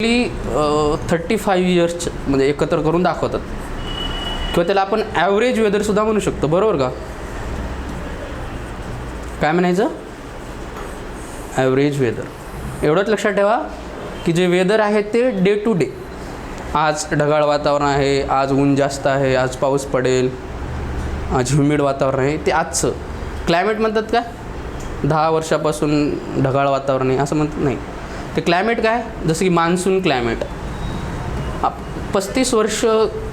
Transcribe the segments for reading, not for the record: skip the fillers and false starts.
35 years म्हणजे एकत्र करून दाखवतात किंवा त्याला आपण ॲव्हरेज वेदरसुद्धा म्हणू शकतो, बरोबर का? काय म्हणायचं? Average weather. एवढंच लक्षात ठेवा की जे वेदर आहे ते डे टू डे, आज ढगाळ वातावरण आहे, आज ऊन जास्त आहे, आज पाऊस पडेल, आज ह्युमिड वातावरण आहे, ते आजचं क्लायमेट म्हणतात का? 10 वर्षापासून ढगाळ वातावरण आहे असं म्हणतात नाही. ते क्लायमेट काय? जसं की मान्सून क्लायमेट. 35 वर्ष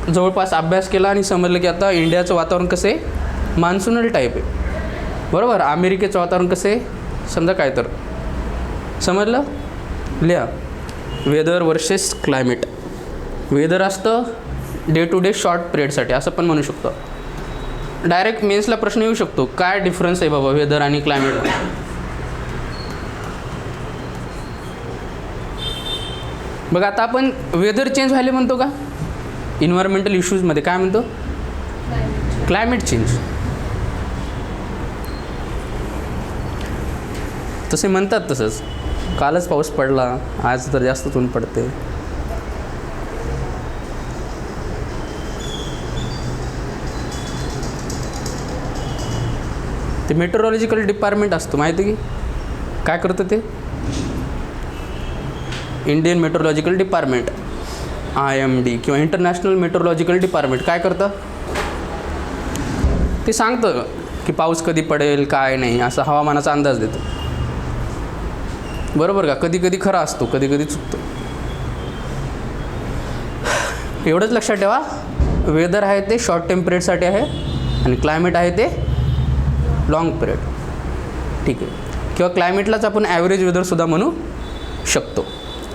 जवळपास अभ्यास केला आणि समजलं की आता इंडियाचं वातावरण कसं आहे? मान्सूनल टाईप आहे, बरोबर. अमेरिकेचं वातावरण कसं आहे समजा, काय तर समजलं? लिहा वेदर वर्सेस क्लायमेट. वेदर असतं डे टू डे शॉर्ट पिरियडसाठी असं पण म्हणू शकतो. डायरेक्ट मेन्सला प्रश्न येऊ शकतो, काय डिफरन्स आहे बाबा वेदर आणि क्लायमेट? बघा आता आपण वेदर चेंज व्हायला म्हणतो का? इन्व्हायरमेंटल इश्यूजमध्ये काय म्हणतो? Climate change. तसे म्हणतात तसंच. कालच पाऊस पडला, आज तर जास्तच ऊन पडते. ते मेट्रोलॉजिकल डिपार्टमेंट असतं, माहिती की काय करतं ते? इंडियन मेट्रोलॉजिकल डिपार्टमेंट, IMD किंवा इंटरनॅशनल मेट्रोलॉजिकल डिपार्टमेंट काय करतं? ते सांगतं की पाऊस कधी पडेल, काय नाही, असं हवामानाचा अंदाज देतं, बरोबर का? कधी कधी खरा असतो, कधी कधी चुकतो. एवढंच लक्षात ठेवा, वेदर आहे ते शॉर्ट टाईम पिरियडसाठी आहे आणि क्लायमेट आहे ते लॉंग पिरियड, ठीक आहे. किंवा क्लायमेटलाच आपण ॲव्हरेज वेदरसुद्धा म्हणू शकतो.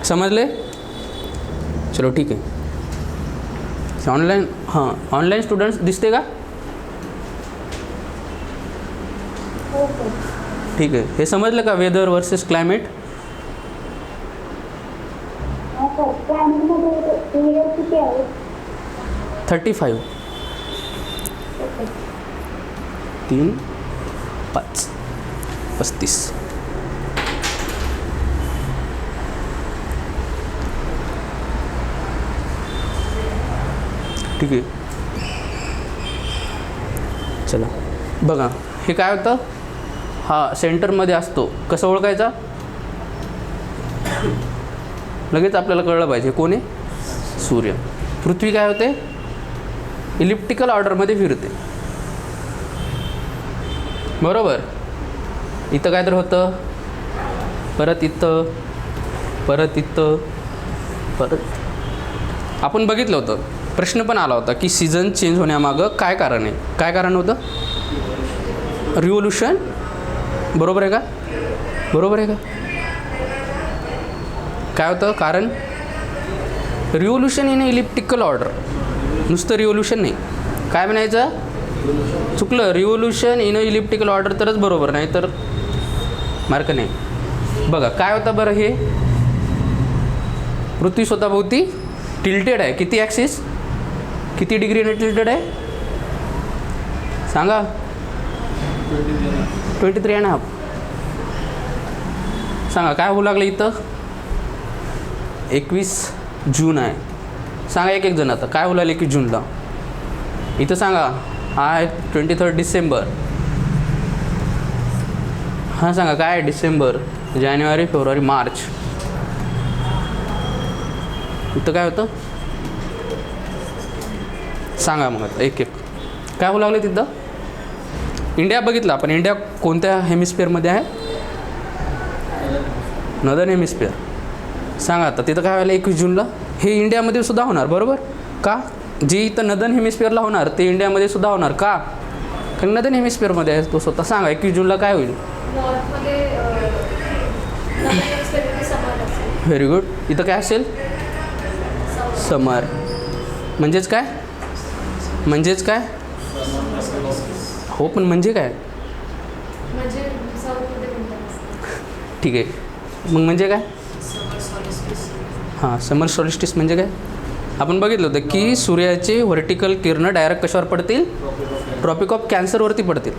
समजले? चलो ठीक आहे. ऑनलाईन ऑनलाईन स्टुडंट्स दिसते का? ठीक आहे. हे समजलं का वेदर वर्सेस क्लायमेट? 35 3 5 35. ठीक आहे. चला बघा, हे काय होतं? हा सेंटरमध्ये असतो. कसं ओळखायचा? लगेच आपल्याला कळलं पाहिजे कोण आहे? सूर्य. पृथ्वी काय होते? इलिप्टिकल ऑर्डरमध्ये फिरते, बरोबर. इथं काय तर होतं, परत इथं, परत इथं, परत. आपण बघितलं होतं, प्रश्न पण आला होता की सीझन चेंज होण्यामागं काय कारण आहे? काय कारण होतं? रिव्होल्यूशन, बरोबर आहे का? बरोबर आहे का? काय होतं कारण? Revolution in elliptical order. नुसतं रिव्होल्यूशन नाही, काय म्हणायचं? चुकलं. रिव्होल्यूशन इन इलिप्टिकल ऑर्डर तरच बरोबर, नाही तर मार्क नाही. बघा काय होतं बरं, हे पृथ्वी स्वतःभोवती टिल्टेड आहे. किती ॲक्सिस, किती डिग्रीने टिल्टेड आहे सांगा? 23.5. सांगा काय होऊ लागलं इथं? 21 जून आहे. सांगा एक एक जण आता काय होऊ लागलं 21 जूनला? इथं सांगा आहे 23 डिसेंबर. हां सांगा काय आहे? डिसेंबर, जानेवारी, फेब्रुवारी, मार्च. इथं काय होतं सांगा मग आता एक एक काय होऊ लागलं तिथं? इंडिया बघितलं आपण. इंडिया कोणत्या हेमिस्फिअरमध्ये आहे? Northern hemisphere. सांगा आता तिथं काय व्हायला 21 जूनला? हे इंडियामध्ये सुद्धा होणार, बरोबर का? जे इथं नदर्न हेमिस्फिअरला होणार ते इंडियामध्ये सुद्धा होणार का? कारण नदर्न हेमिस्फिअरमध्ये आहे तो स्वतः. सांगा 21 जूनला काय होईल? Very good. इथं काय असेल? समर. म्हणजेच काय? म्हणजेच काय? हो पण म्हणजे काय? ठीक आहे, मग म्हणजे काय? हां समर सॉलिस्टिस म्हणजे काय? आपण बघितलं होतं की सूर्याचे व्हर्टिकल किरणं डायरेक्ट कशावर पडतील? ट्रॉपिक ऑफ कॅन्सरवरती पडतील.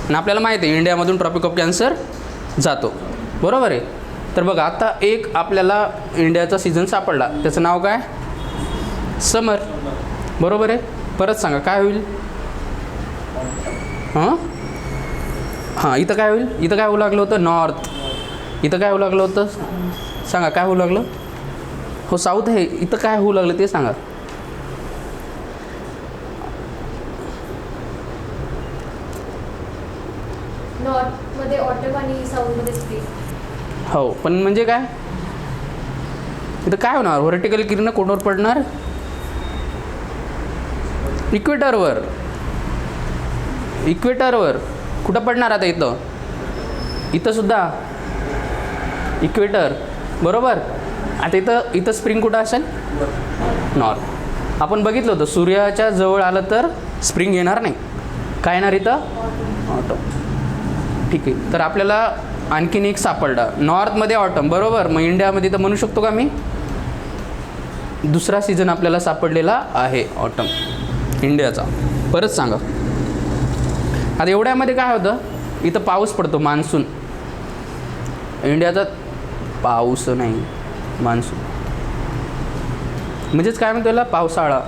आणि आपल्याला माहिती आहे इंडियामधून ट्रॉपिक ऑफ कॅन्सर जातो, बरोबर आहे. तर बघा आता एक आपल्याला इंडियाचा सीझन सापडला, त्याचं नाव काय? समर. बरोबर आहे. परत सांगा काय होईल? हां इथं काय होईल? इथं काय होऊ लागलं होतं? नॉर्थ. इथं काय होऊ लागलं होतं? सांगा काय होऊ लागलं? हो साऊथ आहे. इथं काय होऊ लागलं ते सांगा. नॉर्थमध्ये ऑटम आणि साऊथमध्ये स्प्रिंग. हो पण म्हणजे काय इथं काय होणार? व्हर्टिकल किरण कोणावर पडणार? इक्वेटरवर. इक्वेटरवर कुठं पडणार आता? इथं. इथं सुद्धा इक्वेटर. बरोबर. आता इथं स्प्रिंग कुठं असेल? नॉर्थ. आपण बघितलं होतं सूर्याच्या जवळ आलं तर स्प्रिंग येणार नाही. काय येणार इथं? ऑटम. ठीक आहे. तर आपल्याला आणखीन एक सापडला नॉर्थमध्ये ऑटम. बरोबर. मग इंडियामध्ये तर म्हणू शकतो का मी दुसरा सीझन आपल्याला सापडलेला आहे ऑटम इंडियाचा. परत सांगा. आता एवढ्यामध्ये काय होतं? इथं पाऊस पडतो मान्सून. इंडियाचा पाऊस नाही मान्सून म्हणजेच काय म्हणतो याला? पावसाळा.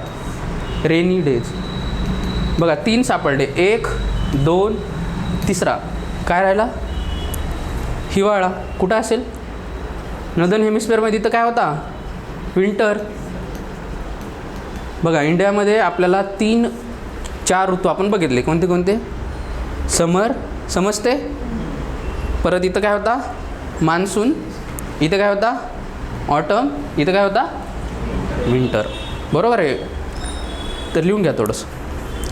Rainy days. बघा 3 सापडले. 1 2 तिसरा काय राहिला? हिवाळा. कुठं असेल? नॉर्दर्न हेमिस्फिअरमध्ये. इथं काय होता? विंटर. बघा इंडियामध्ये आपल्याला 3-4 ऋतू आपण बघितले. कोणते कोणते? समर. समजते. परत इथं काय होता? मान्सून. इथं काय होता? ऑटम. इथं काय होता? विंटर. बरोबर आहे. तर लिहून घ्या थोडंसं.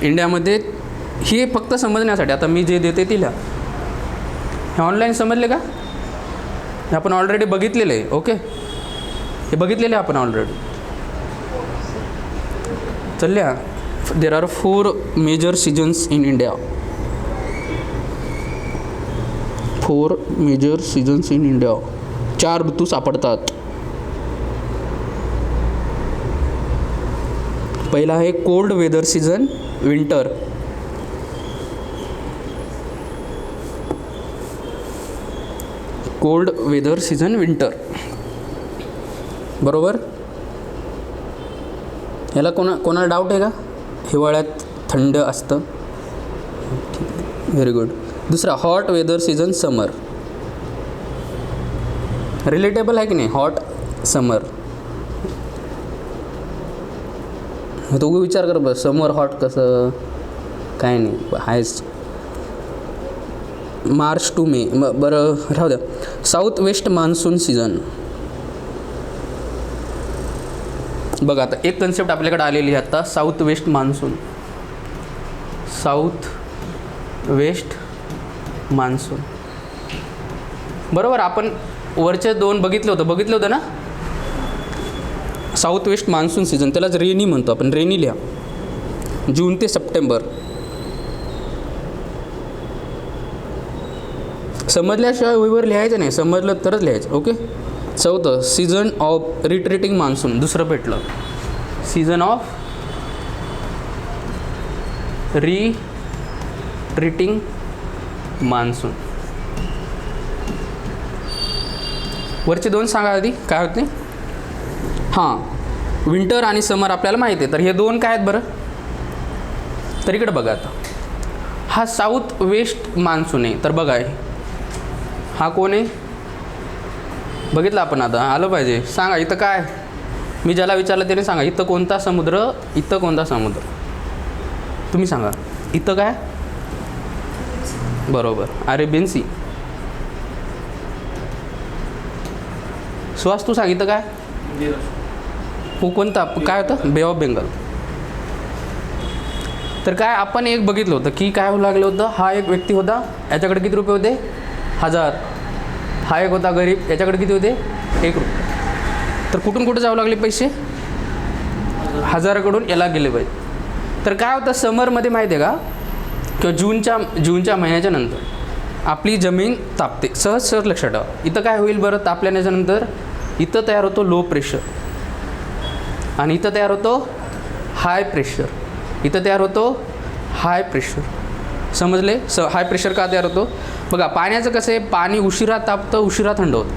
इंडियामध्ये हे फक्त समजण्यासाठी आता मी जे देते ते लिहा. हे ऑनलाईन समजले का? हे आपण ऑलरेडी बघितलेलं आहे. ओके हे बघितलेले आपण ऑलरेडी. चल there are 4 major seasons in India. 4 major seasons in India. 4 ऋतू सापडतात. पहिला आहे cold weather season winter. Cold weather season winter. बरोबर. याला कोणाला डाऊट आहे का? हिवाळ्यात थंड असतं. Very good. दुसरा hot weather season summer. Relatable आहे की नाही? Hot summer. तो विचार कर बस समर हॉट कसं काय नाही आहेच. मार्च टू मे. बरं राहू द्या. South west monsoon season. बघा आता एक कन्सेप्ट आपल्याकडे आलेली आहे आता. South west monsoon. South west monsoon. बरोबर. आपण वरचे 2 बघितलं होतं ना. साऊथ वेस्ट मान्सून सीझन त्यालाच रेनी म्हणतो आपण. रेनी लिहा. जून ते सप्टेंबर. समजल्याशिवाय वहीवर लिहायचं नाही. समजलं तरच लिहायचं. ओके. चौथं सीझन ऑफ रिट्रीटिंग मान्सून. दुसरं भेटलं. Season of retreating monsoon. वरचे 2 सांगा आधी काय होते? हां विंटर आणि समर आपल्याला माहिती आहे. तर हे 2 काय आहेत बरं? तर इकडे बघा आता. हा साऊथ वेस्ट मान्सून आहे. तर बघा हा कोण आहे? बघितलं आपण. आता आलं पाहिजे. सांगा इथं काय? मी ज्याला विचारलं त्याने सांगा. इथं कोणता समुद्र? इथं कोणता समुद्र? तुम्ही सांगा. इथं काय? बरोबर अरेबियन सी. सुहास तू सांग इथं काय? कोणता काय होतं? बे ऑफ बेंगल. तर काय आपण एक बघितलं होतं की काय होऊ लागलं होतं? हा एक व्यक्ती होता. याच्याकडे किती रुपये होते? 1000. हा एक होता गरीब. याच्याकडे किती होते? 1 रुपये. तर कुठून कुठे जाऊ लागले पैसे? 1000कडून याला गेले पाहिजे. तर काय होतं समरमध्ये माहिती आहे का? किंवा जूनच्या महिन्याच्या नंतर आपली जमीन तापते. सहज लक्षात ठेवा. इथं काय होईल बरं? तापल्यानंतर इथं तयार होतो लो प्रेशर आणि इथं तयार होतो हाय प्रेशर. इथं तयार होतो हाय प्रेशर. समजले? हाय प्रेशर का तयार होतो? बघा पाण्याचं कसं आहे? पाणी उशिरा तापतं, उशिरा थंड होतं.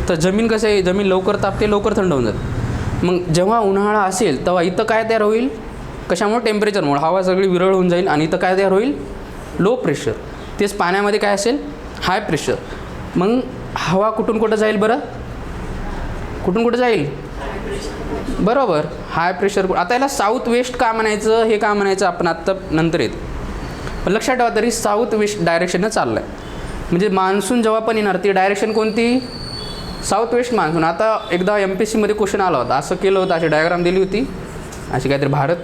तर जमीन कसं आहे, जमीन लवकर तापते, लवकर थंड होऊन जाते. मग जेव्हा उन्हाळा असेल तेव्हा इथं काय तयार होईल, कशामुळे, टेम्परेचरमुळे हवा सगळी विरळ होऊन जाईल आणि इथं काय तयार होईल, लो प्रेशर. तेच पाण्यामध्ये काय असेल, हाय प्रेशर. मग हवा कुठून कुठं जाईल बरं, कुठून कुठं जाईल, बरोबर, हाय प्रेशर. आता याला साऊथ वेस्ट का म्हणायचं, हे का म्हणायचं आपण आत्ता नंतर येते. पण लक्षात ठेवा तरी साऊथ वेस्ट डायरेक्शननं चाललं आहे. म्हणजे मान्सून जेव्हा पण येणार ती डायरेक्शन कोणती, साऊथ वेस्ट मान्सून. आता एकदा MPSCमध्ये क्वेश्चन आला होता, असं केलं होतं, अशी डायग्राम दिली होती, अशी काहीतरी भारत,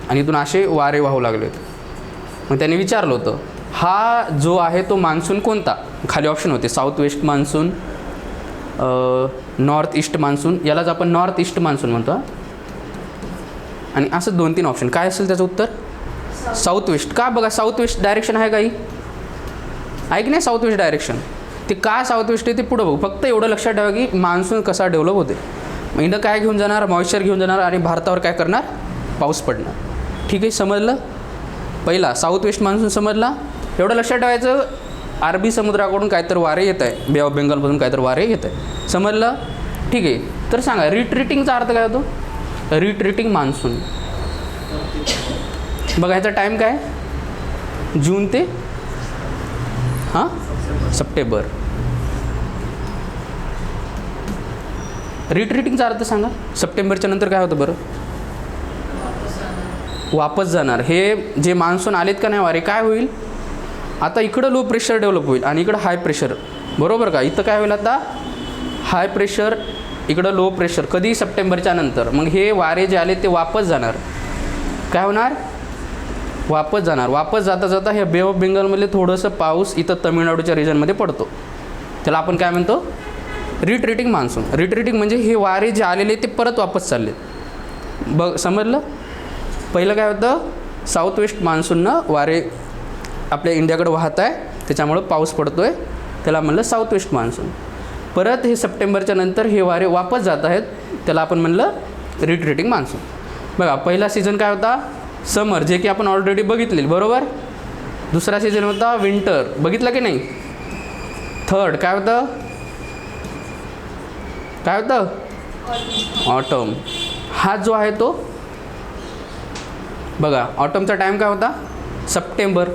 आणि इथून असे वारे वाहू लागले होते. मग त्यांनी विचारलं होतं हा जो आहे तो मान्सून कोणता. खाली ऑप्शन होते south west monsoon, north east monsoon, यालाच आपण नॉर्थ ईस्ट मान्सून म्हणतो. आणि असं 2-3 ऑप्शन. काय असेल त्याचं उत्तर, साऊथ वेस्ट. का, बघा साऊथ वेस्ट डायरेक्शन आहे काही, ऐक नाही, साऊथ वेस्ट डायरेक्शन. ते का साऊथ वेस्ट आहे ते पुढं बघू. फक्त एवढं लक्षात ठेवा की मान्सून कसा डेव्हलप होते. मग इथं काय घेऊन जाणार, मॉइश्चर घेऊन जाणार आणि भारतावर काय करणार, पाऊस पडणार. ठीक आहे, समजलं. पहिला साऊथ वेस्ट मान्सून समजला. एवढं लक्षात ठेवायचं, अरबी समुद्राकडून काहीतरी वारे येत आहे, बे ऑफ बेंगॉलमधून काहीतरी वारे येत आहे, समजलं. ठीक आहे, तर सांगा रिट्रीटिंगचा अर्थ काय होतो, रिट्रीटिंग मान्सून. बघायचा टाईम काय, जून ते सप्टेंबर. रिट्रीटिंगचा अर्थ सांगा, सप्टेंबरच्या नंतर काय होतं बरं, वापस जाणार. हे जे मान्सून आलेत का नाही वारे, काय होईल, आता इकडं लो प्रेशर डेव्हलप होईल आणि इकडं हाय प्रेशर, बरोबर का. इथं काय होईल आता, हाय प्रेशर, इकडं लो प्रेशर. कधी, सप्टेंबरच्या नंतर. मग हे वारे जे आले ते वापस जाणार, काय होणार, वापस जाणार. वापस जाता जाता हे बे ऑफ बेंगॉलमधले थोडंसं पाऊस इथं तमिळनाडूच्या रिजनमध्ये पडतो. त्याला आपण काय म्हणतो, रिट्रीटिंग मान्सून. रिट्रीटिंग म्हणजे हे वारे जे आलेले ते परत वापस चालले. समजलं. पहिलं काय होतं, साऊथ वेस्ट मान्सूननं वारे आपल्या इंडियाकडे वाहत आहे, त्याच्यामुळं पाऊस पडतो आहे, त्याला म्हणलं साऊथ वेस्ट मान्सून. परत हे सप्टेंबरच्या नंतर हे वारे वापस जात आहेत, त्याला आपण म्हणलं रिट्रीटिंग मान्सून. बघा पहिला सीझन काय होता, समर, जे की आपण ऑलरेडी बघितले, बरोबर. दुसरा सीझन होता विंटर, बघितलं की नाही. थर्ड काय होतं, काय होतं, ऑटम. हा जो आहे तो बघा, ऑटमचा टाईम काय होता, सप्टेंबर.